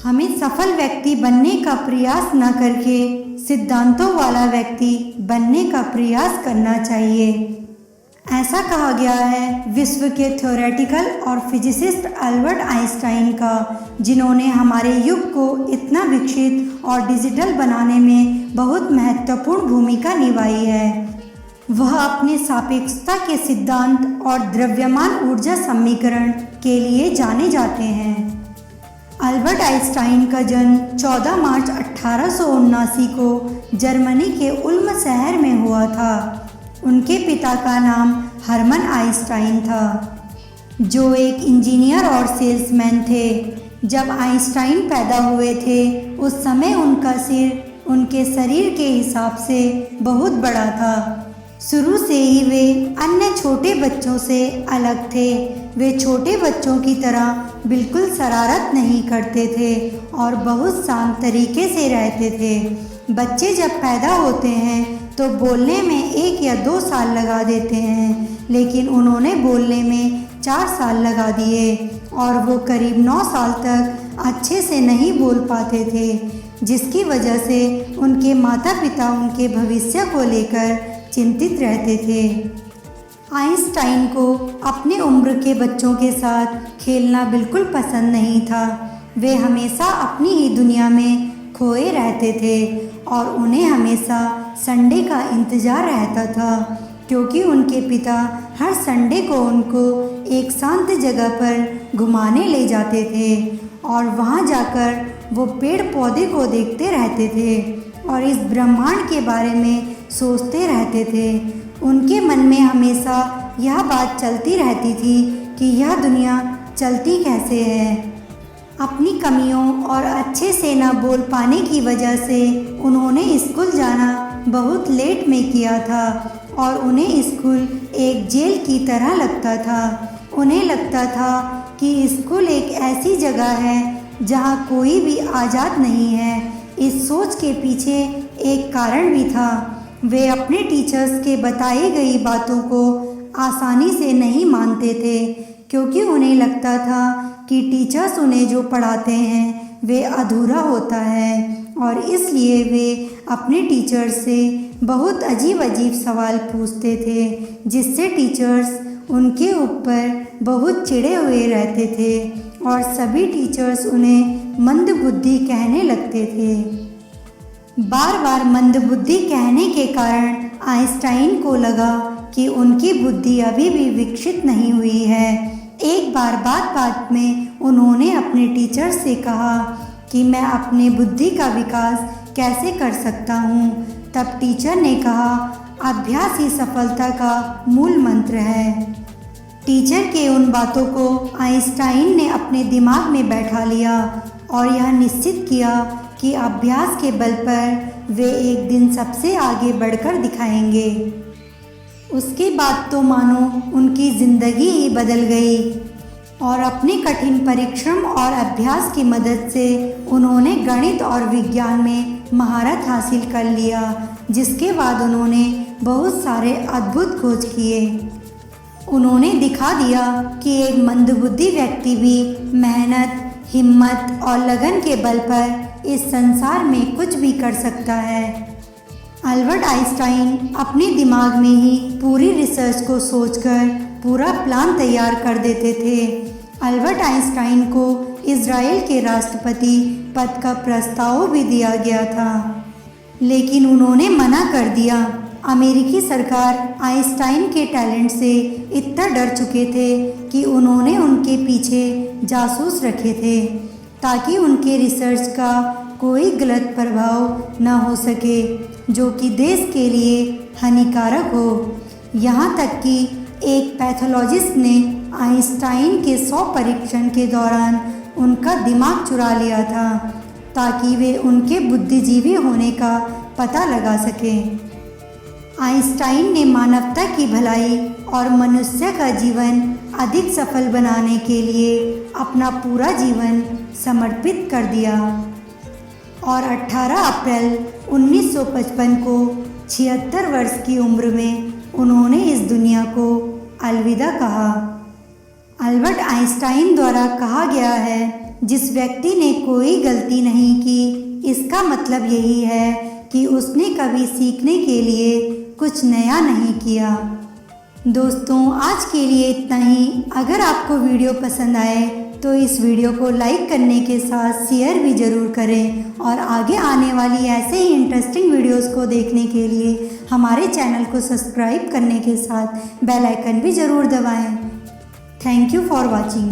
हमें सफल व्यक्ति बनने का प्रयास न करके सिद्धांतों वाला व्यक्ति बनने का प्रयास करना चाहिए। ऐसा कहा गया है विश्व के थ्योरेटिकल और फिजिसिस्ट अल्बर्ट आइंस्टाइन का, जिन्होंने हमारे युग को इतना विकसित और डिजिटल बनाने में बहुत महत्वपूर्ण भूमिका निभाई है। वह अपने सापेक्षता के सिद्धांत और द्रव्यमान ऊर्जा समीकरण के लिए जाने जाते हैं। अल्बर्ट आइंस्टाइन का जन्म 14 मार्च 1879 को जर्मनी के उल्म शहर में हुआ था। उनके पिता का नाम हरमन आइंस्टाइन था, जो एक इंजीनियर और सेल्समैन थे। जब आइंस्टाइन पैदा हुए थे उस समय उनका सिर उनके शरीर के हिसाब से बहुत बड़ा था। शुरू से ही वे अन्य छोटे बच्चों से अलग थे। वे छोटे बच्चों की तरह बिल्कुल शरारत नहीं करते थे और बहुत शांत तरीके से रहते थे। बच्चे जब पैदा होते हैं तो बोलने में 1 या 2 साल लगा देते हैं, लेकिन उन्होंने बोलने में 4 साल लगा दिए और वो करीब 9 साल तक अच्छे से नहीं बोल पाते थे, जिसकी वजह से उनके माता पिता उनके भविष्य को लेकर चिंतित रहते थे। आइंस्टाइन को अपने उम्र के बच्चों के साथ खेलना बिल्कुल पसंद नहीं था। वे हमेशा अपनी ही दुनिया में खोए रहते थे और उन्हें हमेशा संडे का इंतज़ार रहता था, क्योंकि उनके पिता हर संडे को उनको एक शांत जगह पर घुमाने ले जाते थे और वहाँ जाकर वो पेड़ पौधे को देखते रहते थे और इस ब्रह्मांड के बारे में सोचते रहते थे। उनके मन में हमेशा यह बात चलती रहती थी कि यह दुनिया चलती कैसे है। अपनी कमियों और अच्छे से न बोल पाने की वजह से उन्होंने स्कूल जाना बहुत लेट में किया था और उन्हें स्कूल एक जेल की तरह लगता था। उन्हें लगता था कि स्कूल एक ऐसी जगह है जहां कोई भी आज़ाद नहीं है। इस सोच के पीछे एक कारण भी था। वे अपने टीचर्स के बताई गई बातों को आसानी से नहीं मानते थे, क्योंकि उन्हें लगता था कि टीचर्स उन्हें जो पढ़ाते हैं वे अधूरा होता है और इसलिए वे अपने टीचर्स से बहुत अजीब अजीब सवाल पूछते थे, जिससे टीचर्स उनके ऊपर बहुत चिढ़े हुए रहते थे और सभी टीचर्स उन्हें मंदबुद्धि कहने लगते थे। बार बार मंदबुद्धि कहने के कारण आइंस्टाइन को लगा कि उनकी बुद्धि अभी भी विकसित नहीं हुई है। एक बार बात बात में उन्होंने अपने टीचर से कहा कि मैं अपने बुद्धि का विकास कैसे कर सकता हूँ। तब टीचर ने कहा, अभ्यास ही सफलता का मूल मंत्र है। टीचर के उन बातों को आइंस्टाइन ने अपने दिमाग में बैठा लिया और यह निश्चित किया कि अभ्यास के बल पर वे एक दिन सबसे आगे बढ़कर दिखाएंगे। उसके बाद तो मानो उनकी ज़िंदगी ही बदल गई और अपने कठिन परिश्रम और अभ्यास की मदद से उन्होंने गणित और विज्ञान में महारत हासिल कर लिया, जिसके बाद उन्होंने बहुत सारे अद्भुत खोज किए। उन्होंने दिखा दिया कि एक मंदबुद्धि व्यक्ति भी मेहनत, हिम्मत और लगन के बल पर इस संसार में कुछ भी कर सकता है। अल्बर्ट आइंस्टाइन अपने दिमाग में ही पूरी रिसर्च को सोचकर पूरा प्लान तैयार कर देते थे। अल्बर्ट आइंस्टाइन को इज़राइल के राष्ट्रपति पद का प्रस्ताव भी दिया गया था, लेकिन उन्होंने मना कर दिया। अमेरिकी सरकार आइंस्टाइन के टैलेंट से इतना डर चुके थे कि उन्होंने उनके पीछे जासूस रखे थे, ताकि उनके रिसर्च का कोई गलत प्रभाव न हो सके जो कि देश के लिए हानिकारक हो। यहाँ तक कि एक पैथोलॉजिस्ट ने आइंस्टाइन के 100 परीक्षण के दौरान उनका दिमाग चुरा लिया था, ताकि वे उनके बुद्धिजीवी होने का पता लगा सकें। आइंस्टाइन ने मानवता की भलाई और मनुष्य का जीवन अधिक सफल बनाने के लिए अपना पूरा जीवन समर्पित कर दिया और 18 अप्रैल 1955 को 76 वर्ष की उम्र में उन्होंने इस दुनिया को अलविदा कहा। अल्बर्ट आइंस्टाइन द्वारा कहा गया है जिस व्यक्ति ने कोई गलती नहीं की, इसका मतलब यही है कि उसने कभी सीखने के लिए कुछ नया नहीं किया। दोस्तों, आज के लिए इतना ही। अगर आपको वीडियो पसंद आए तो इस वीडियो को लाइक करने के साथ शेयर भी ज़रूर करें और आगे आने वाली ऐसे ही इंटरेस्टिंग वीडियोस को देखने के लिए हमारे चैनल को सब्सक्राइब करने के साथ बेल आइकन भी ज़रूर दबाएं। Thank you for watching.